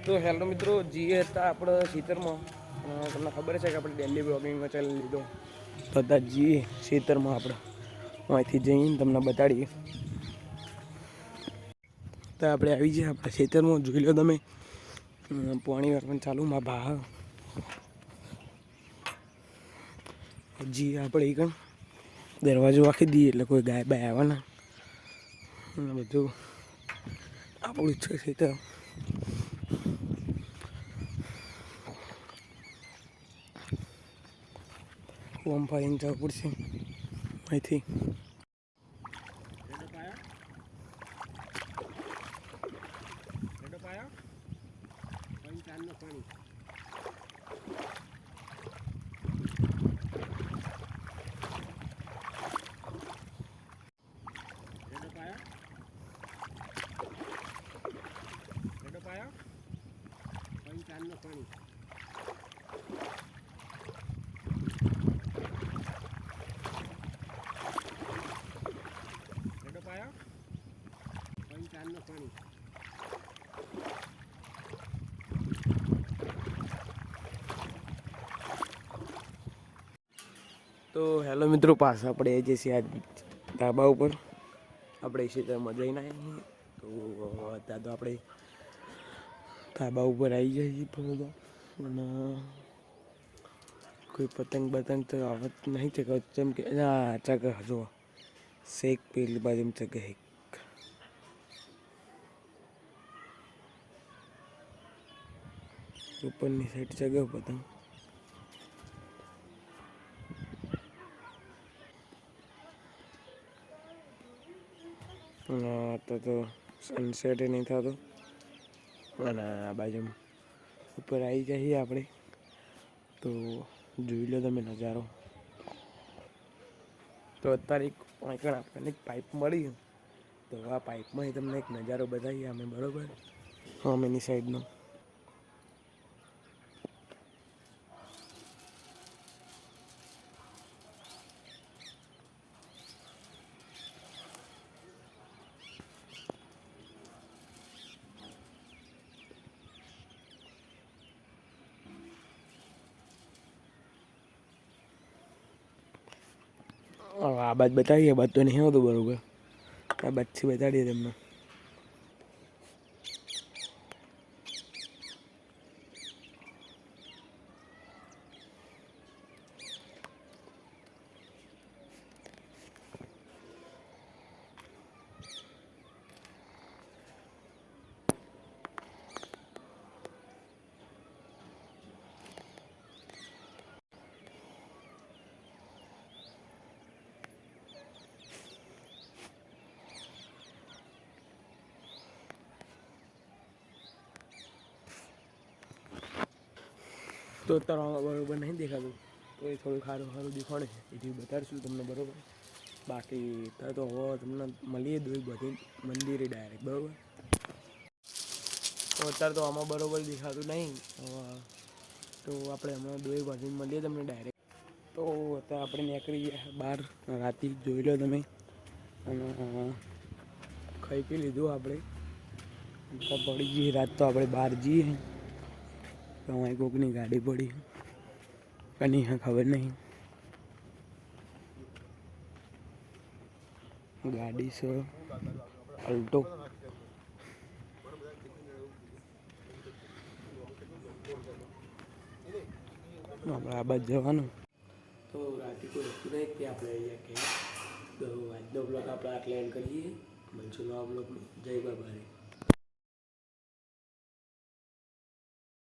તો હેલો મિત્રો, જીએ હતા આપણે ખેતરમાં. તમને ખબર છે કે આપણે ડેલી બ્લોગિંગમાં ચાલી લીધો તો હતા જીએ ખેતરમાં. આપણે અહીંથી જઈને તમને બતાડીએ. તો આપણે આવી જઈએ આપણા ખેતરમાં. જોઈ લો તમે, પાણી વાર પણ ચાલુમાં ભાવ જી આપણે એ કણ દરવાજો વાંખી દઈએ એટલે કોઈ ગાય બાય આવે ને બધું આપણું છે ખેતર. ઓમ ફાઈને જવું પડશે અહીંથી. તો હેલો મિત્રો, પાછા આપણે જે છે આ ધાબા ઉપર આપણે ખેતરમાં જઈને આવીએ. તો અત્યારે તો આપણે ધાબા ઉપર આવી જઈએ બધા. અને કોઈ પતંગ બતંગ તો આવત નહીં ચગ જેમ કે ચગ જો શેક પેલી બાજુ ચગ એક ઉપરની સાઈડ ચગ પતંગ. તો સનસેટ નહીં થતો. અને આ બાજુ ઉપર આવી જઈએ આપણે. તો જોઈ લો તમે નજારો. તો અત્યારે આપણને એક પાઇપ મળી. તો આ પાઇપમાં તમને એક નજારો બતાવીએ અમે, બરાબર? સામેની સાઈડનો. આ બાદ બતાવીએ. બાદ તો નહીં આવતું બરાબર. આ બાદથી બતાડીએ તમને. તો અત્યારે બરાબર નહીં દેખાતું. તો એ થોડું સારું દેખાડે એથી બતાડીશું તમને, બરાબર? બાકી ત્યાં તો હવે તમને મળીએ દોઈ બધી મંદિરે ડાયરેક્ટ, બરાબર? તો અત્યારે તો આમાં બરાબર દેખાતું નહીં. તો આપણે હમણાં દોઈ બધી મળીએ તમને ડાયરેક્ટ. તો અત્યારે આપણે નીકળી ગયા બહાર. રાતે જોઈ લો તમે. અને ખાઈ પી લીધું આપણે. પડી ગઈ રાત તો આપણે બહાર જઈએ. તો અહીં કોકની ગાડી પડી કની હા ખબર નહીં. ગાડી છે અલ્ટો. આપણે આ બાજુ જવાનું. તો રાતે કોઈ વસ્તુ નહીં તે આપણે અહીંયા કે તો આજનો બ્લોગ આપણે આટલે એન્ડ કરીએ. મળશું નવા બ્લોગમાં. જય બાબા.